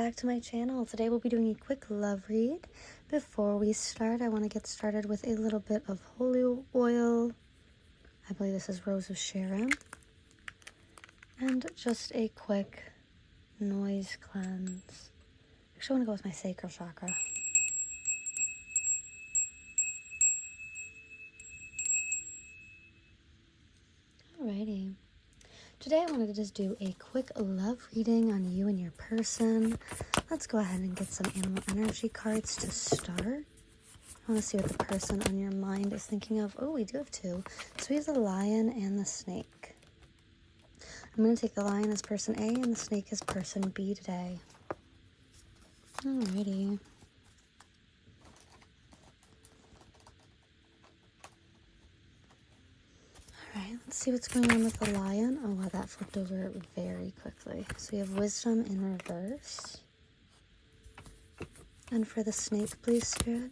back to my channel. Today we'll be doing a quick love read. Before we start, I want to get started with a little bit of holy oil. I believe this is Rose of Sharon. And just a quick noise cleanse. Actually, I want to go with my sacral chakra. Alrighty. Today I wanted to just do a quick love reading on you and your person. Let's go ahead and get some animal energy cards to start. I want to see what the person on your mind is thinking of. Oh, we do have two. So we have the lion and the snake. I'm going to take the lion as person A and the snake as person B today. Alrighty. Alright, let's see what's going on with the lion. Oh wow, that flipped over very quickly. So we have wisdom in reverse. And for the snake, please, Spirit.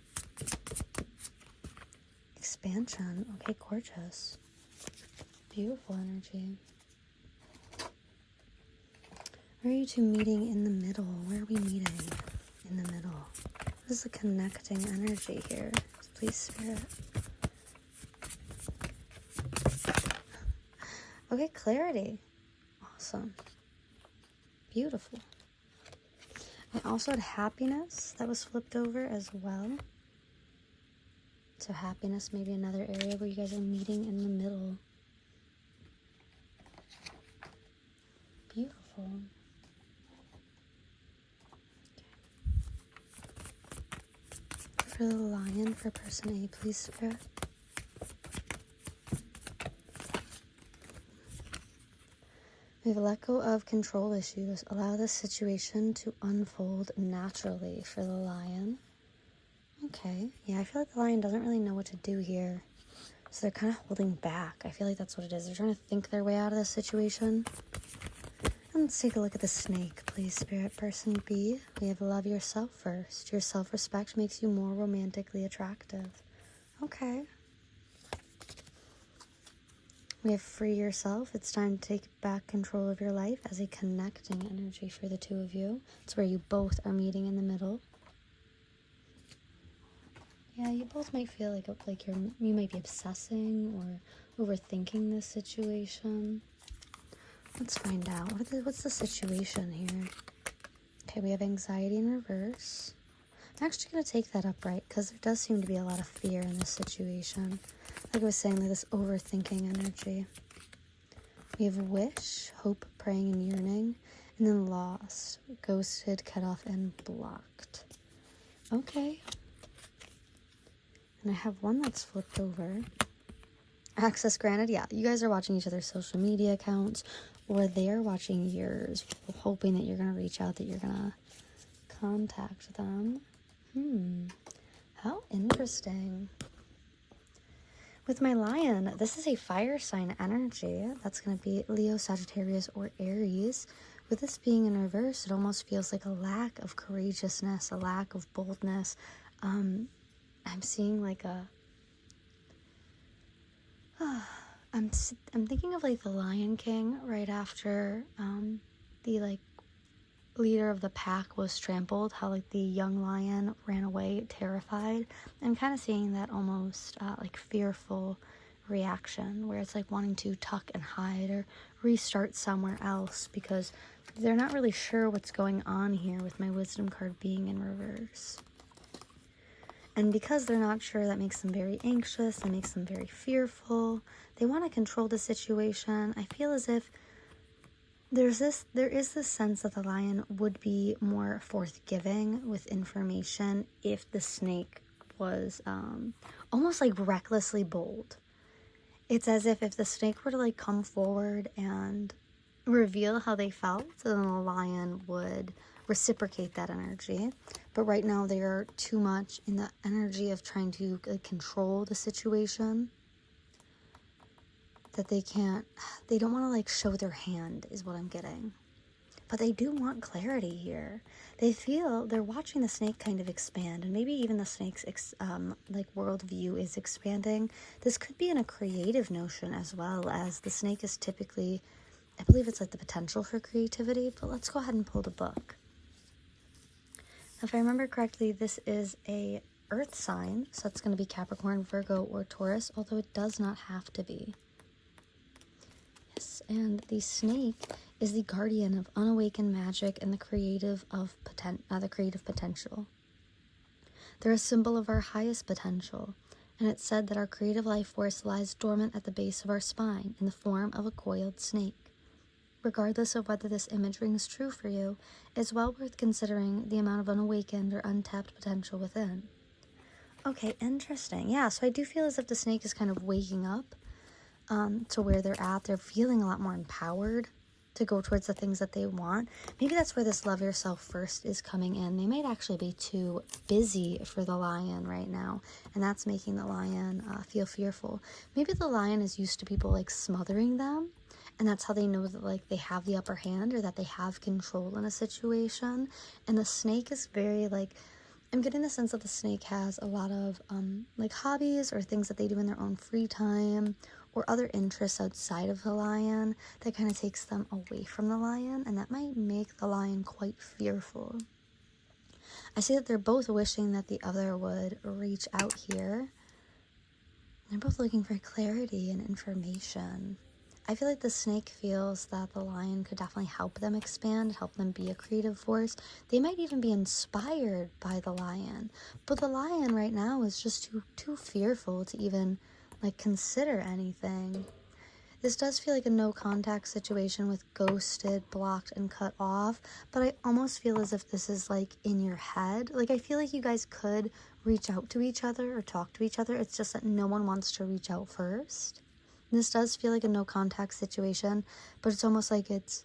Expansion. Okay, gorgeous. Beautiful energy. Where are you two meeting in the middle? Where are we meeting in the middle? What is the connecting energy here? Please, Spirit. Okay, clarity. Awesome. Beautiful. I also had happiness that was flipped over as well. So happiness may be another area where you guys are meeting in the middle. Beautiful. Okay. For the lion, for person A, please, Spirit. We have let go of control issues. Allow the situation to unfold naturally for the lion. Okay. Yeah, I feel like the lion doesn't really know what to do here. So they're kind of holding back. I feel like that's what it is. They're trying to think their way out of this situation. And let's take a look at the snake, please, Spirit. Person B, we have love yourself first. Your self-respect makes you more romantically attractive. Okay. We have free yourself. It's time to take back control of your life as a connecting energy for the two of you. It's where you both are meeting in the middle. Yeah, you both might feel like you might be obsessing or overthinking this situation. Let's find out. What's the situation here? Okay, we have anxiety in reverse. I'm actually going to take that upright because there does seem to be a lot of fear in this situation. Like I was saying, like this overthinking energy. We have wish, hope, praying, and yearning. And then lost, ghosted, cut off, and blocked. Okay. And I have one that's flipped over. Access granted. Yeah, you guys are watching each other's social media accounts. Or they're watching yours, hoping that you're going to reach out, that you're going to contact them. How interesting. With my lion, this is a fire sign energy. That's going to be Leo, Sagittarius, or Aries. With this being in reverse, it almost feels like a lack of courageousness, a lack of boldness. I'm seeing like a... I'm thinking of like the Lion King right after the like leader of the pack was trampled, how like the young lion ran away terrified. I'm kind of seeing that almost like fearful reaction where it's like wanting to tuck and hide or restart somewhere else because they're not really sure what's going on here with my wisdom card being in reverse. And because they're not sure, that makes them very anxious, that makes them very fearful. They want to control the situation. I feel as if there is this sense that the lion would be more forthgiving with information if the snake was almost like recklessly bold. It's as if the snake were to like come forward and reveal how they felt, then the lion would reciprocate that energy. But right now they are too much in the energy of trying to control the situation that they don't want to like show their hand is what I'm getting. But they do want clarity here. They feel they're watching the snake kind of expand, and maybe even the snake's like worldview is expanding. This could be in a creative notion as well, as the snake is typically, I believe it's like the potential for creativity. But let's go ahead and pull the book. If I remember correctly, this is a earth sign, so it's going to be Capricorn, Virgo, or Taurus, although it does not have to be. Yes, and the snake is the guardian of unawakened magic and the creative potential. They're a symbol of our highest potential, and it's said that our creative life force lies dormant at the base of our spine in the form of a coiled snake. Regardless of whether this image rings true for you, it's well worth considering the amount of unawakened or untapped potential within. Okay, interesting. Yeah, so I do feel as if the snake is kind of waking up to where they're at. They're feeling a lot more empowered to go towards the things that they want. Maybe that's where this love yourself first is coming in. They might actually be too busy for the lion right now, and that's making the lion feel fearful. Maybe the lion is used to people like smothering them, and that's how they know that like they have the upper hand or that they have control in a situation. And the snake is very like, I'm getting the sense that the snake has a lot of like hobbies or things that they do in their own free time, or other interests outside of the lion that kind of takes them away from the lion, and that might make the lion quite fearful. I see that they're both wishing that the other would reach out here. They're both looking for clarity and information. I feel like the snake feels that the lion could definitely help them expand, help them be a creative force. They might even be inspired by the lion, but the lion right now is just too fearful to even like consider anything. This does feel like a no contact situation with ghosted, blocked, and cut off, but I almost feel as if this is like in your head. Like I feel like you guys could reach out to each other or talk to each other. It's just that no one wants to reach out first. And this does feel like a no contact situation, but it's almost like it's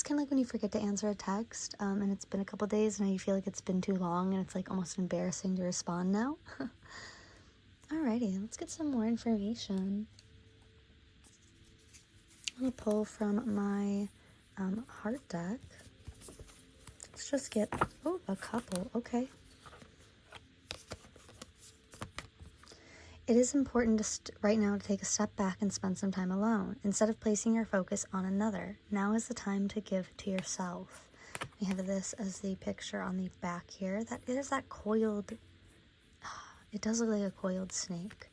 kind of like when you forget to answer a text and it's been a couple days and you feel like it's been too long and it's like almost embarrassing to respond now. Alrighty, let's get some more information. I'm going to pull from my heart deck. Let's just get, a couple, okay. It is important right now to take a step back and spend some time alone. Instead of placing your focus on another, now is the time to give to yourself. We have this as the picture on the back here. That is that coiled, it does look like a coiled snake.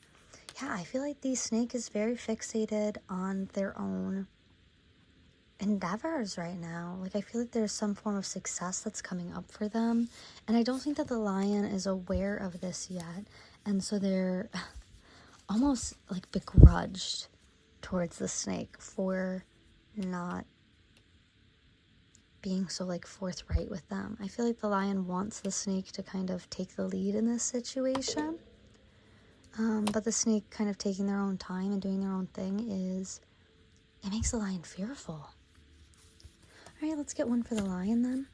Yeah, I feel like the snake is very fixated on their own endeavors right now. Like I feel like there's some form of success that's coming up for them. And I don't think that the lion is aware of this yet. And so they're almost like begrudged towards the snake for not being so like forthright with them. I feel like the lion wants the snake to kind of take the lead in this situation. But the snake kind of taking their own time and doing their own thing it makes the lion fearful. All right, let's get one for the lion then.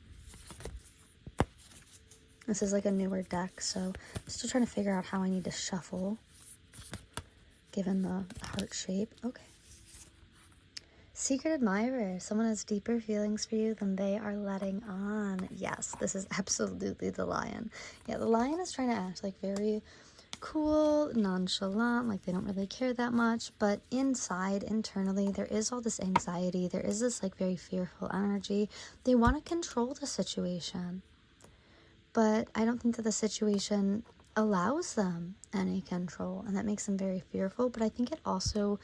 This is like a newer deck, so I'm still trying to figure out how I need to shuffle given the heart shape. Okay. Secret admirer. Someone has deeper feelings for you than they are letting on. Yes, this is absolutely the lion. Yeah, the lion is trying to act like very cool, nonchalant, like they don't really care that much, but internally, there is all this anxiety. There is this like very fearful energy. They want to control the situation, but I don't think that the situation allows them any control, and that makes them very fearful. But I think it also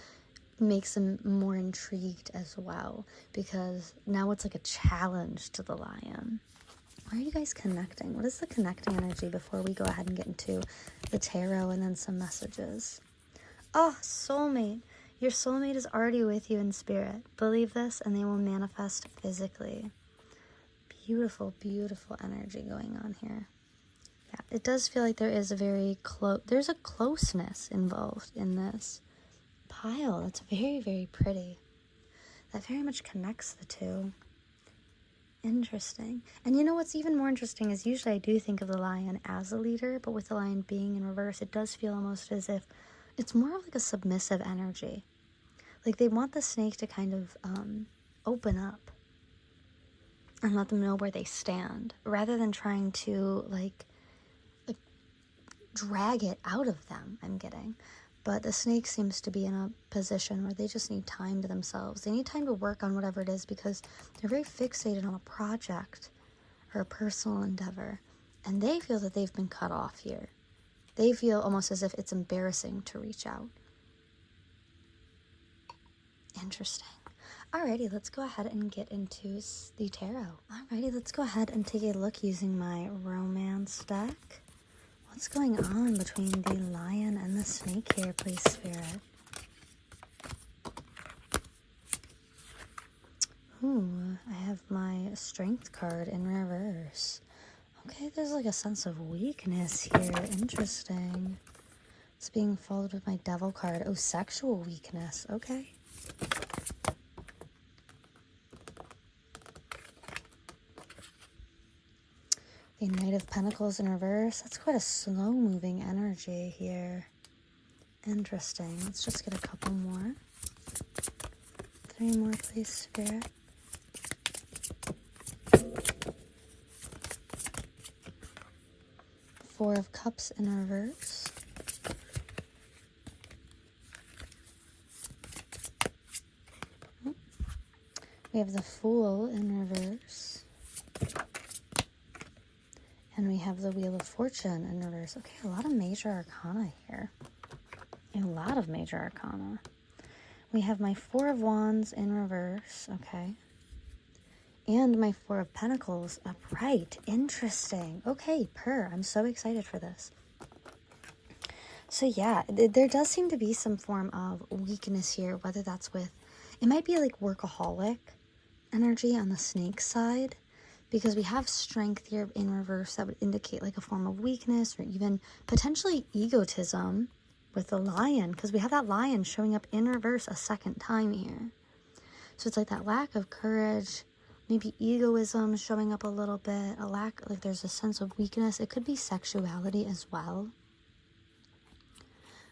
makes them more intrigued as well, because now it's like a challenge to the lion. Why are you guys connecting? What is the connecting energy before we go ahead and get into the tarot and then some messages? Oh, soulmate. Your soulmate is already with you in spirit. Believe this and they will manifest physically. Beautiful, beautiful energy going on here. Yeah, it does feel like there is a very there's a closeness involved in this pile. That's very, very pretty. That very much connects the two. Interesting. And you know what's even more interesting is usually I do think of the lion as a leader, but with the lion being in reverse, it does feel almost as if it's more of like a submissive energy. Like they want the snake to kind of open up and let them know where they stand, rather than trying to like drag it out of them, I'm getting. But the snake seems to be in a position where they just need time to themselves. They need time to work on whatever it is because they're very fixated on a project or a personal endeavor. And they feel that they've been cut off here. They feel almost as if it's embarrassing to reach out. Interesting. Alrighty, let's go ahead and get into the tarot. Alrighty, let's go ahead and take a look using my romance deck. What's going on between the lion and the snake here, please, Spirit? Ooh, I have my strength card in reverse. Okay, there's like a sense of weakness here. Interesting. It's being followed with my devil card. Oh, sexual weakness. Okay. The Knight of Pentacles in reverse. That's quite a slow-moving energy here. Interesting. Let's just get a couple more. 3 more, please, Spirit. Four of Cups in reverse. We have the Fool in reverse. And we have the Wheel of Fortune in reverse. Okay, a lot of major arcana here. A lot of major arcana. We have my Four of Wands in reverse. Okay. And my Four of Pentacles upright. Interesting. Okay, I'm so excited for this. So yeah, there does seem to be some form of weakness here, whether that's with, it might be like workaholic energy on the snake side, because we have strength here in reverse that would indicate like a form of weakness or even potentially egotism with the lion, because we have that lion showing up in reverse a second time here. So it's like that lack of courage, maybe egoism showing up a little bit, a lack, like there's a sense of weakness. It could be sexuality as well.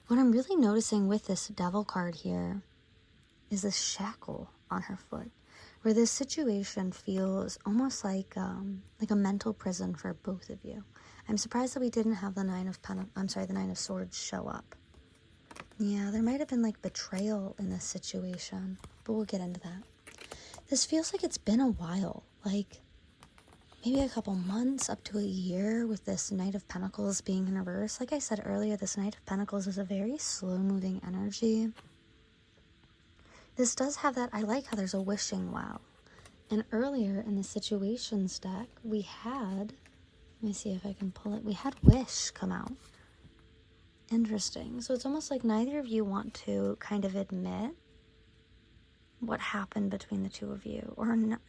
What I'm really noticing with this devil card here is this shackle on her foot, where this situation feels almost like a mental prison for both of you. I'm surprised that we didn't have the Nine of Swords show up. Yeah, there might have been like betrayal in this situation, but we'll get into that. This feels like it's been a while, like maybe a couple months up to a year with this Knight of Pentacles being in reverse. Like I said earlier, this Knight of Pentacles is a very slow-moving energy. This does have that, I like how there's a wishing well. And earlier in the situations deck, we had, let me see if I can pull it, we had wish come out. Interesting. So it's almost like neither of you want to kind of admit what happened between the two of you. Or not,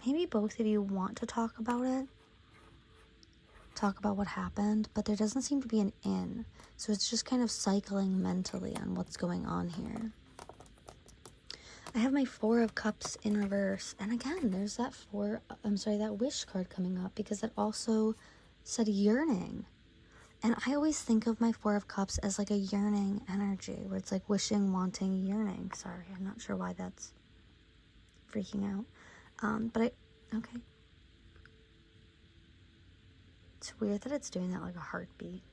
maybe both of you want to talk about it. Talk about what happened, but there doesn't seem to be an in. So it's just kind of cycling mentally on what's going on here. I have my Four of Cups in reverse. And again, there's that that wish card coming up, because it also said yearning. And I always think of my Four of Cups as like a yearning energy, where it's like wishing, wanting, yearning. Sorry, I'm not sure why that's freaking out. Okay. It's weird that it's doing that like a heartbeat.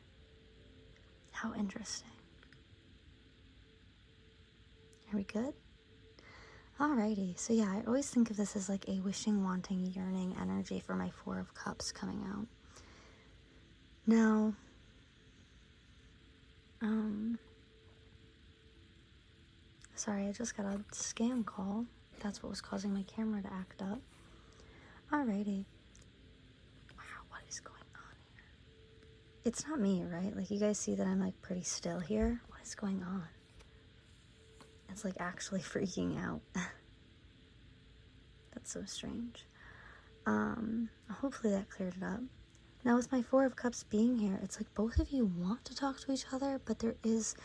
How interesting. Are we good? Alrighty. So yeah, I always think of this as like a wishing, wanting, yearning energy for my Four of Cups coming out. Now, sorry, I just got a scam call. That's what was causing my camera to act up. Alrighty. Wow, what is going on here? It's not me, right? Like, you guys see that I'm like pretty still here? What is going on? It's like actually freaking out. That's so strange. Hopefully that cleared it up. Now with my Four of Cups being here, it's like both of you want to talk to each other, but there's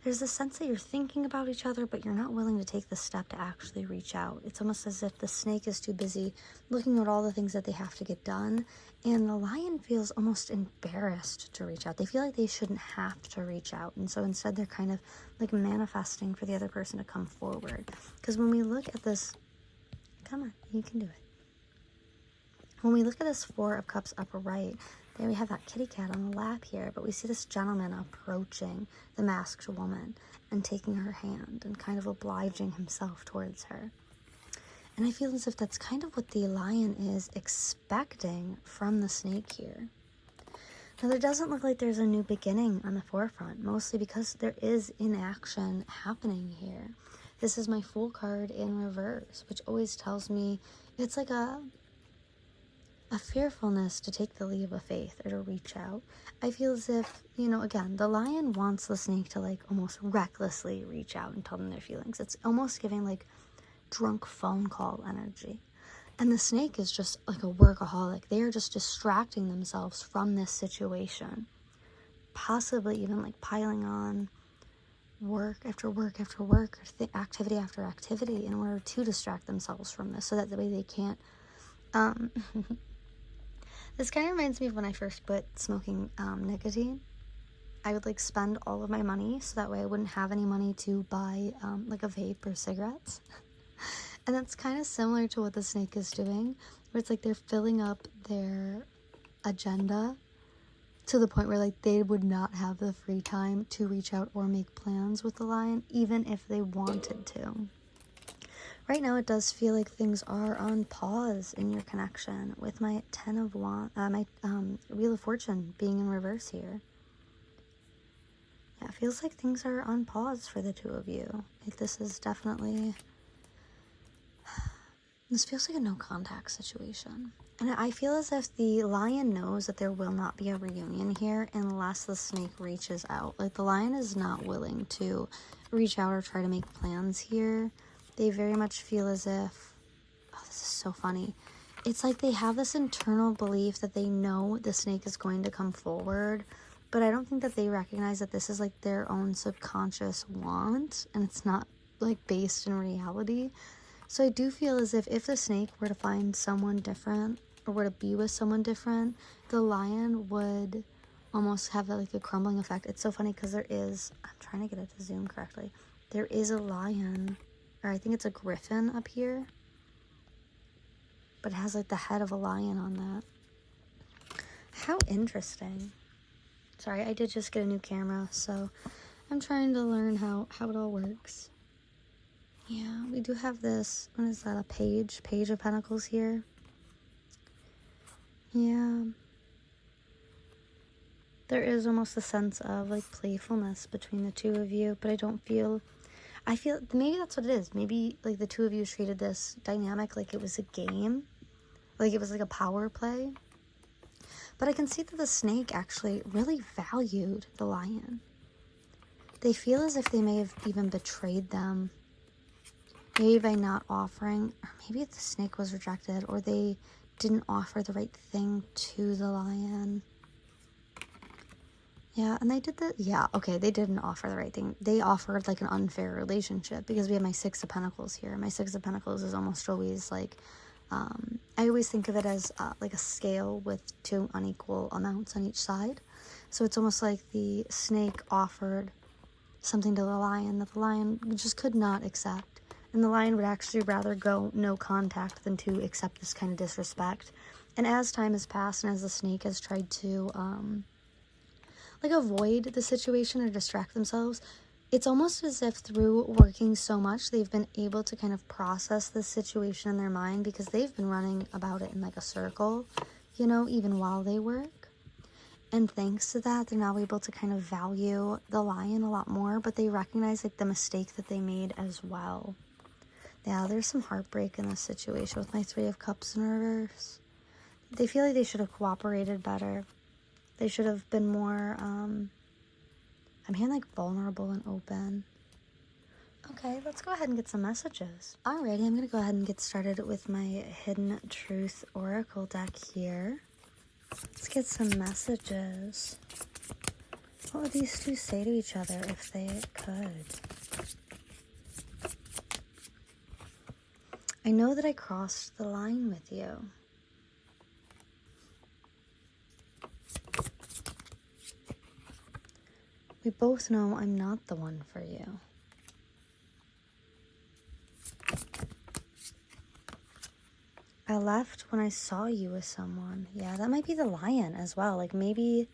a sense that you're thinking about each other, but you're not willing to take the step to actually reach out. It's almost as if the snake is too busy looking at all the things that they have to get done, and the lion feels almost embarrassed to reach out. They feel like they shouldn't have to reach out, and so instead they're kind of like manifesting for the other person to come forward. Because when we look at this, come on, you can do it. When we look at this Four of Cups upper right, there we have that kitty cat on the lap here, but we see this gentleman approaching the masked woman and taking her hand and kind of obliging himself towards her. And I feel as if that's kind of what the lion is expecting from the snake here. Now, there doesn't look like there's a new beginning on the forefront, mostly because there is inaction happening here. This is my Fool card in reverse, which always tells me it's like a fearfulness to take the leap of faith or to reach out. I feel as if, you know, again, the lion wants the snake to like almost recklessly reach out and tell them their feelings. It's almost giving like drunk phone call energy. And the snake is just like a workaholic. They are just distracting themselves from this situation. Possibly even like piling on work after work after work, activity after activity in order to distract themselves from this so that the way they can't This kind of reminds me of when I first quit smoking nicotine. I would like spend all of my money so that way I wouldn't have any money to buy like a vape or cigarettes. And that's kind of similar to what the snake is doing, where it's like they're filling up their agenda to the point where like they would not have the free time to reach out or make plans with the lion, even if they wanted to. Right now, it does feel like things are on pause in your connection with my my Wheel of Fortune being in reverse here. Yeah, it feels like things are on pause for the two of you. Like this is definitely, this feels like a no contact situation. And I feel as if the lion knows that there will not be a reunion here unless the snake reaches out. Like the lion is not willing to reach out or try to make plans here. They very much feel as if, oh, this is so funny. It's like they have this internal belief that they know the snake is going to come forward, but I don't think that they recognize that this is like their own subconscious want, and it's not like based in reality. So I do feel as if the snake were to find someone different or were to be with someone different, the lion would almost have like a crumbling effect. It's so funny because there is, I'm trying to get it to zoom correctly. There is a lion, or I think it's a griffin up here, but it has like the head of a lion on that. How interesting. Sorry, I did just get a new camera, so I'm trying to learn how it all works. Yeah, we do have this, what is that, a page of pentacles here. Yeah. There is almost a sense of like playfulness between the two of you, but I feel maybe that's what it is. Maybe like the two of you treated this dynamic like it was a game, like it was like a power play. But I can see that the snake actually really valued the lion. They feel as if they may have even betrayed them, maybe by not offering, or maybe the snake was rejected, or they didn't offer the right thing to the lion. Yeah, and they did that. Yeah, okay, they didn't offer the right thing. They offered like an unfair relationship because we have my Six of Pentacles here. My Six of Pentacles is almost always like, I always think of it as like a scale with two unequal amounts on each side. So it's almost like the snake offered something to the lion that the lion just could not accept. And the lion would actually rather go no contact than to accept this kind of disrespect. And as time has passed and as the snake has tried to like avoid the situation or distract themselves, it's almost as if through working so much, they've been able to kind of process this situation in their mind because they've been running about it in like a circle, you know, even while they work. And thanks to that, they're now able to kind of value the lion a lot more, but they recognize like the mistake that they made as well. Yeah, there's some heartbreak in this situation with my Three of Cups in reverse. They feel like they should have cooperated better. They should have been more, I'm hearing like vulnerable and open. Okay, let's go ahead and get some messages. Alrighty, I'm going to go ahead and get started with my Hidden Truth Oracle deck here. Let's get some messages. What would these two say to each other if they could? I know that I crossed the line with you. We both know I'm not the one for you. I left when I saw you with someone. Yeah, that might be the lion as well. Like maybe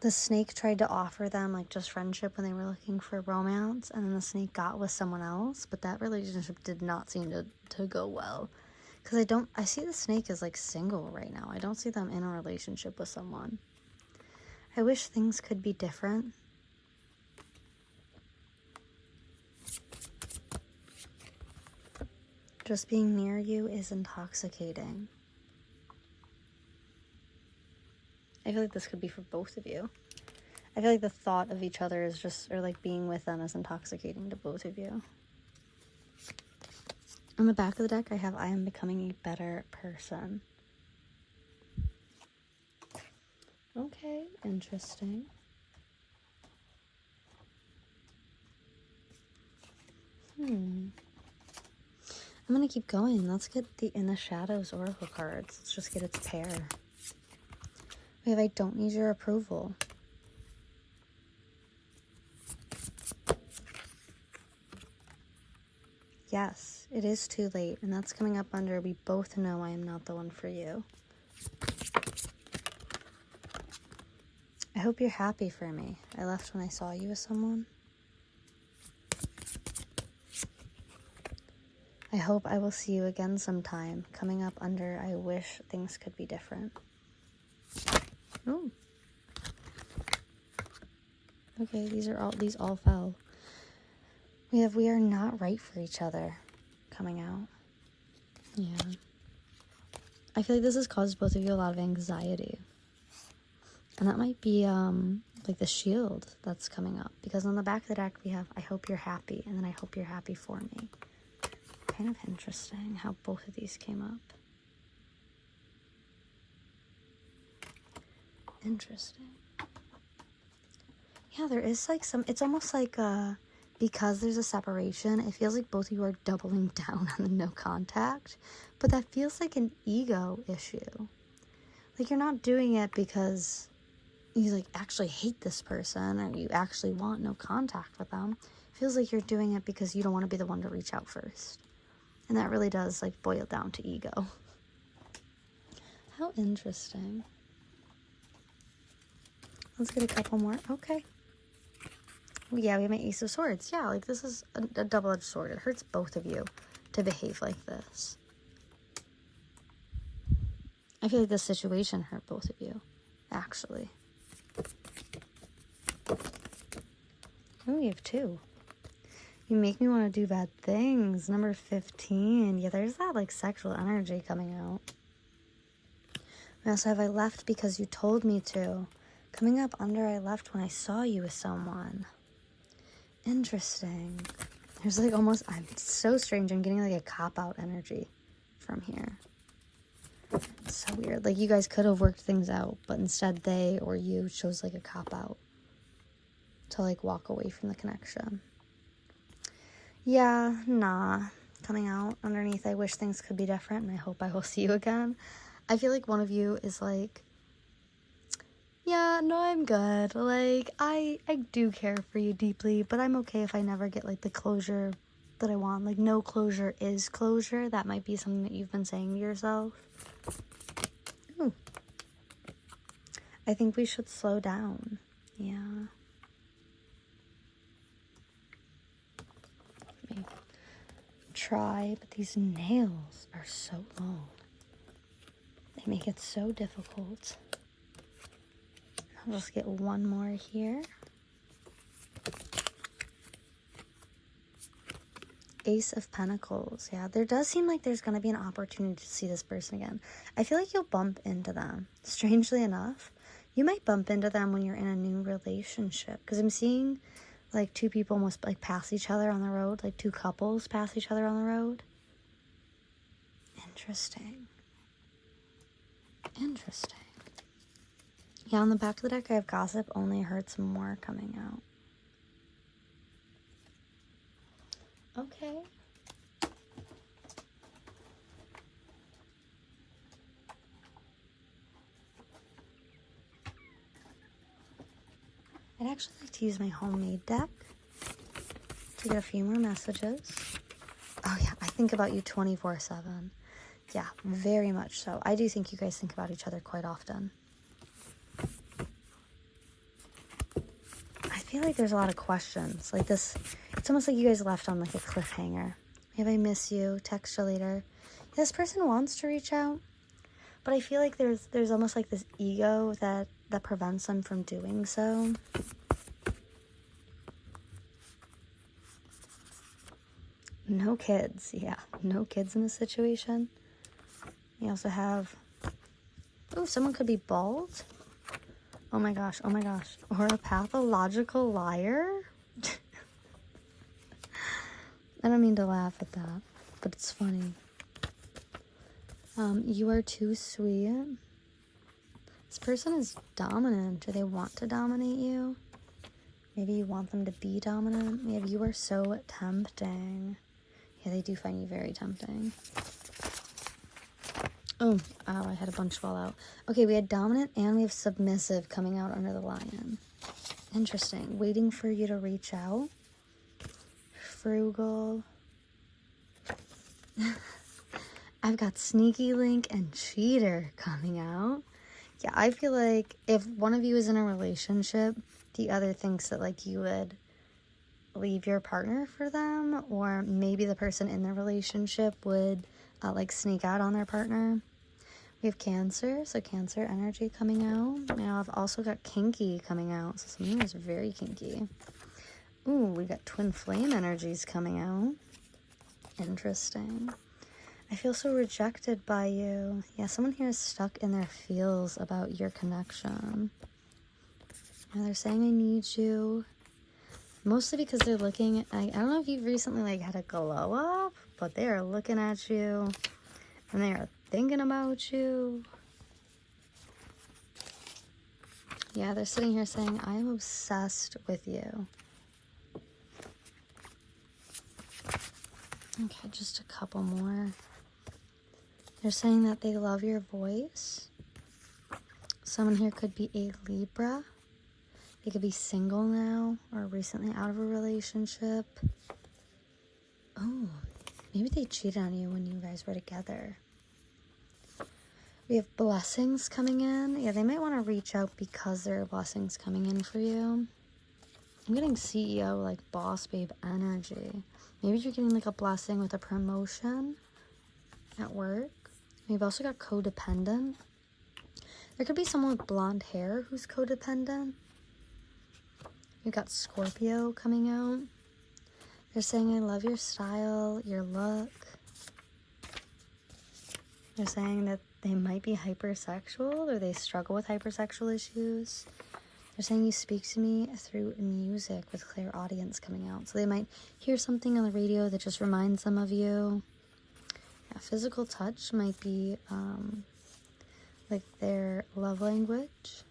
the snake tried to offer them like just friendship when they were looking for romance, and then the snake got with someone else, but that relationship did not seem to go well. Because I see the snake as like single right now. I don't see them in a relationship with someone. I wish things could be different. Just being near you is intoxicating. I feel like this could be for both of you. I feel like the thought of each other is just, or like being with them is intoxicating to both of you. On the back of the deck, I have, I am becoming a better person. Okay, interesting. I'm gonna keep going. Let's get the In the Shadows Oracle cards. Let's just get its pair. We have I don't need your approval. Yes, it is too late, and that's coming up under we both know I am not the one for you. I hope you're happy for me. I left when I saw you with someone. I hope I will see you again sometime. Coming up under I wish things could be different. Oh. Okay, these all fell. We have we are not right for each other coming out. Yeah. I feel like this has caused both of you a lot of anxiety. And that might be like the shield that's coming up. Because on the back of the deck we have I hope you're happy, and then I hope you're happy for me. Kind of interesting how both of these came up. Interesting. Yeah, there is like some, it's almost like because there's a separation, it feels like both of you are doubling down on the no contact, but that feels like an ego issue. Like you're not doing it because you like actually hate this person or you actually want no contact with them. It feels like you're doing it because you don't want to be the one to reach out first. And that really does like boil down to ego. How interesting. Let's get a couple more. Okay. Well, yeah, we have an Ace of Swords. Yeah, like this is a double-edged sword. It hurts both of you to behave like this. I feel like this situation hurt both of you, actually. Oh, we have 2. You make me want to do bad things. Number 15. Yeah, there's that like sexual energy coming out. We also have I left because you told me to. Coming up under I left when I saw you with someone. Interesting. There's like almost, I'm so strange. I'm getting like a cop-out energy from here. It's so weird. Like you guys could have worked things out, but instead they or you chose like a cop-out to like walk away from the connection. Yeah, nah. Coming out underneath, I wish things could be different, and I hope I will see you again. I feel like one of you is like, yeah, no, I'm good. Like, I do care for you deeply, but I'm okay if I never get, like, the closure that I want. Like, no closure is closure. That might be something that you've been saying to yourself. Ooh. I think we should slow down. Yeah. Try, but these nails are so long. They make it so difficult. I'll just get one more here. Ace of Pentacles. Yeah, there does seem like there's going to be an opportunity to see this person again. I feel like you'll bump into them. Strangely enough, you might bump into them when you're in a new relationship. Because I'm seeing like 2 people almost like pass each other on the road. Like 2 couples pass each other on the road. Interesting. Interesting. Yeah, on the back of the deck I have gossip only hurts more coming out. Okay. I'd actually like to use my homemade deck to get a few more messages. Oh yeah, I think about you 24/7. Yeah, very much so. I do think you guys think about each other quite often. I feel like there's a lot of questions. Like this, it's almost like you guys left on like a cliffhanger. Maybe I miss you, text you later. This person wants to reach out, but I feel like there's almost like this ego that that prevents them from doing so. No kids. Yeah, no kids in this situation. You also have, oh, someone could be bald. Oh my gosh, oh my gosh. Or a pathological liar. I don't mean to laugh at that, but it's funny. You are too sweet. This person is dominant. Do they want to dominate you? Maybe you want them to be dominant. Maybe you are so tempting. Yeah, they do find you very tempting. Oh, I had a bunch fall out. Okay, we had dominant and we have submissive coming out under the lion. Interesting. Waiting for you to reach out. Frugal. I've got sneaky link and cheater coming out. Yeah, I feel like if one of you is in a relationship, the other thinks that like you would leave your partner for them, or maybe the person in the relationship would like sneak out on their partner. We have Cancer, so Cancer energy coming out. Now I've also got kinky coming out, so something is very kinky. Ooh, we got twin flame energies coming out. Interesting. I feel so rejected by you. Yeah, someone here is stuck in their feels about your connection. Yeah, they're saying I need you. Mostly because they're looking, I don't know if you've recently like had a glow up, but they are looking at you and they are thinking about you. Yeah, they're sitting here saying, I am obsessed with you. Okay, just a couple more. They're saying that they love your voice. Someone here could be a Libra. They could be single now or recently out of a relationship. Oh, maybe they cheated on you when you guys were together. We have blessings coming in. Yeah, they might want to reach out because there are blessings coming in for you. I'm getting CEO, like boss babe energy. Maybe you're getting like a blessing with a promotion at work. We've also got codependent. There could be someone with blonde hair who's codependent. We've got Scorpio coming out. They're saying, I love your style, your look. They're saying that they might be hypersexual or they struggle with hypersexual issues. They're saying you speak to me through music with clairaudience coming out. So they might hear something on the radio that just reminds them of you. Yeah, physical touch might be like their love language.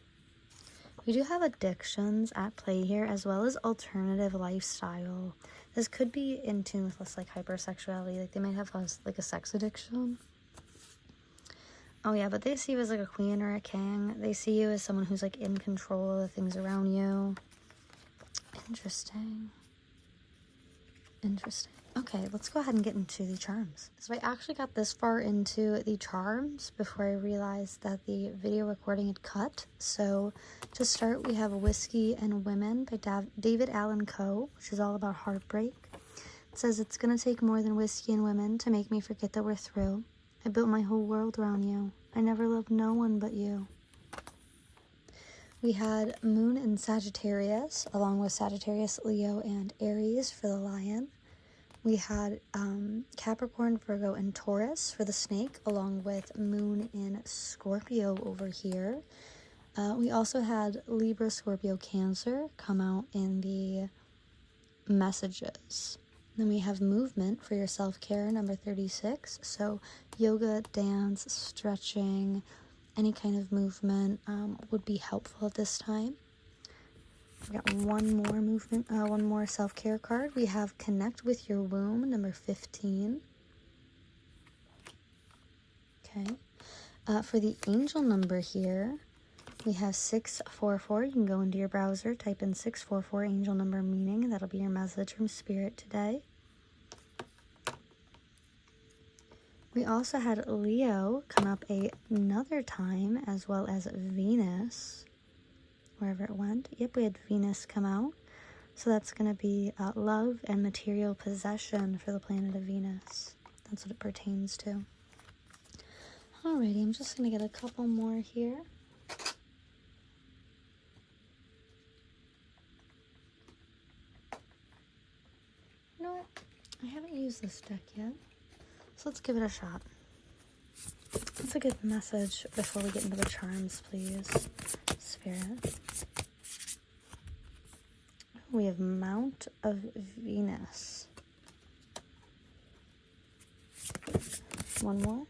We do have addictions at play here, as well as alternative lifestyle. This could be in tune with less like hypersexuality. Like they might have like a sex addiction. Oh yeah, but they see you as like a queen or a king. They see you as someone who's like in control of the things around you. Interesting. Interesting. Okay, let's go ahead and get into the charms. So I actually got this far into the charms before I realized that the video recording had cut. So to start, we have Whiskey and Women by David Allan Coe, which is all about heartbreak. It says, it's going to take more than whiskey and women to make me forget that we're through. I built my whole world around you. I never loved no one but you. We had Moon and Sagittarius, along with Sagittarius, Leo, and Aries for the lion. We had Capricorn, Virgo, and Taurus for the snake, along with Moon in Scorpio over here. We also had Libra, Scorpio, Cancer come out in the messages. Then we have movement for your self-care, number 36. So yoga, dance, stretching, any kind of movement would be helpful at this time. We got one more movement, one more self-care card. We have Connect with Your Womb, number 15. Okay. For the angel number here, we have 644. You can go into your browser, type in 644 angel number meaning, and that'll be your message from Spirit today. We also had Leo come up another time, as well as Venus, wherever it went. Yep, we had Venus come out. So that's going to be love and material possession for the planet of Venus. That's what it pertains to. Alrighty, I'm just going to get a couple more here. used this deck yet, so let's give it a shot. What's a good message before we get into the charms, please, Spirit? We have Mount of Venus. One more.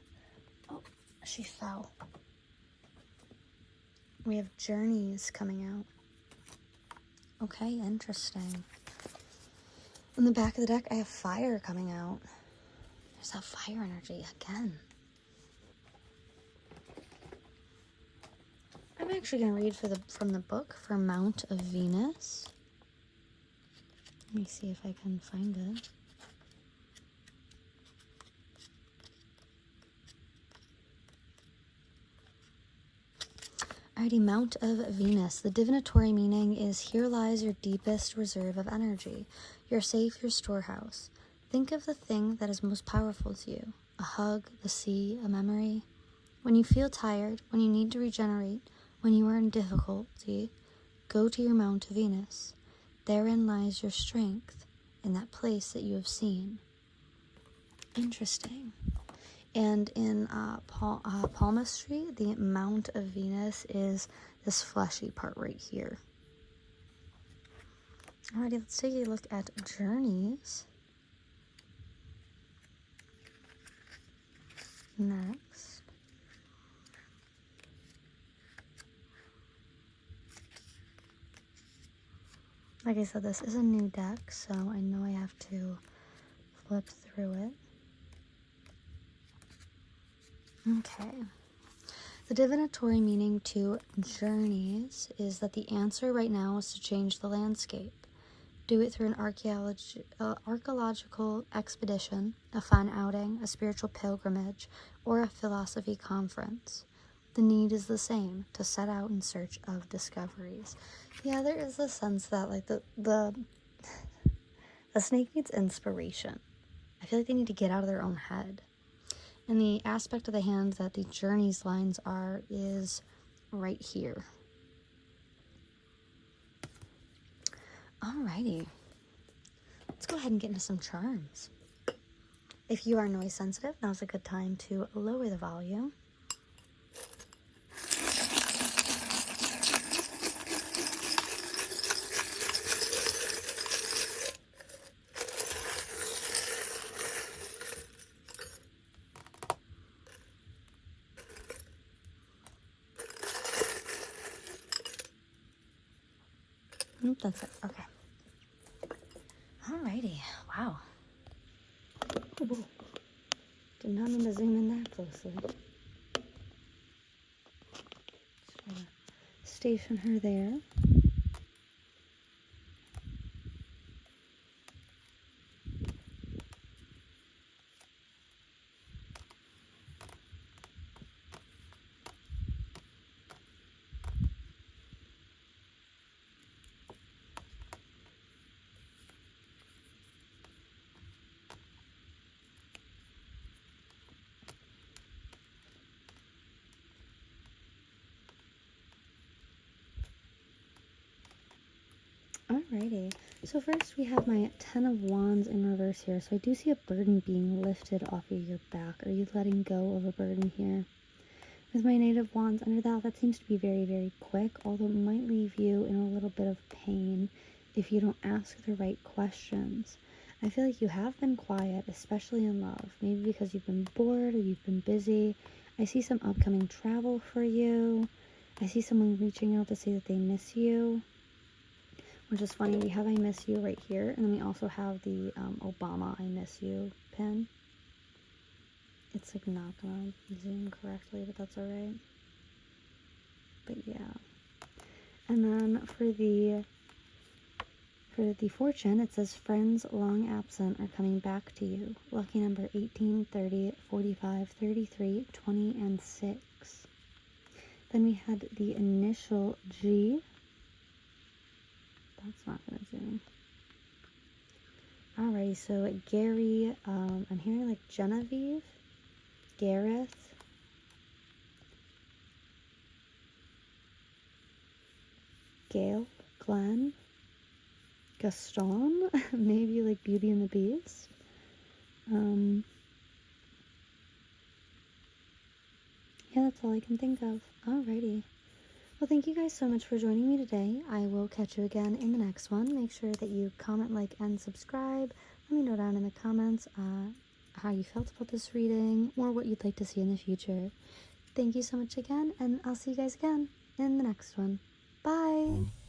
Oh, she fell. We have Journeys coming out. Okay, interesting. In the back of the deck, I have Fire coming out. There's that fire energy again. I'm actually going to read from the book for Mount of Venus. Let me see if I can find it. Alrighty, Mount of Venus. The divinatory meaning is, here lies your deepest reserve of energy, your safe, your storehouse. Think of the thing that is most powerful to you. A hug, the sea, a memory. When you feel tired, when you need to regenerate, when you are in difficulty, go to your Mount of Venus. Therein lies your strength, in that place that you have seen. Interesting. And in palmistry, the Mount of Venus is this fleshy part right here. Alrighty, let's take a look at Journeys. Next. Like I said, this is a new deck, so I know I have to flip through it. Okay. The divinatory meaning to Journeys is that the answer right now is to change the landscape. Do it through an archaeological expedition, a fun outing, a spiritual pilgrimage, or a philosophy conference. The need is the same, to set out in search of discoveries. Yeah, there is a sense that like the snake needs inspiration. I feel like they need to get out of their own head. And the aspect of the hand that the Journeys lines are is right here. Alrighty. Let's go ahead and get into some charms. If you are noise sensitive, now's a good time to lower the volume. That's it. Okay. Alrighty. Wow. Ooh. Did not mean to zoom in that closely. Just try to station her there. Alrighty, so first we have my 10 of Wands in reverse here. So I do see a burden being lifted off of your back. Are you letting go of a burden here? With my Knight of Wands under that seems to be very, very quick, although it might leave you in a little bit of pain if you don't ask the right questions. I feel like you have been quiet, especially in love. Maybe because you've been bored or you've been busy. I see some upcoming travel for you. I see someone reaching out to say that they miss you. Which is funny, we have I miss you right here, and then we also have the Obama I miss you pin. It's like not gonna zoom correctly, but that's alright. But yeah. And then for the fortune, it says friends long absent are coming back to you. Lucky number 18, 30, 45, 33, 20, and 6. Then we had the initial G. That's not gonna zoom. Alright, so Gary, I'm hearing like Genevieve, Gareth, Gail, Glenn, Gaston, maybe like Beauty and the Beast. Yeah, that's all I can think of. Alrighty. Well, thank you guys so much for joining me today. I will catch you again in the next one. Make sure that you comment, like, and subscribe. Let me know down in the comments how you felt about this reading or what you'd like to see in the future. Thank you so much again, and I'll see you guys again in the next one. Bye!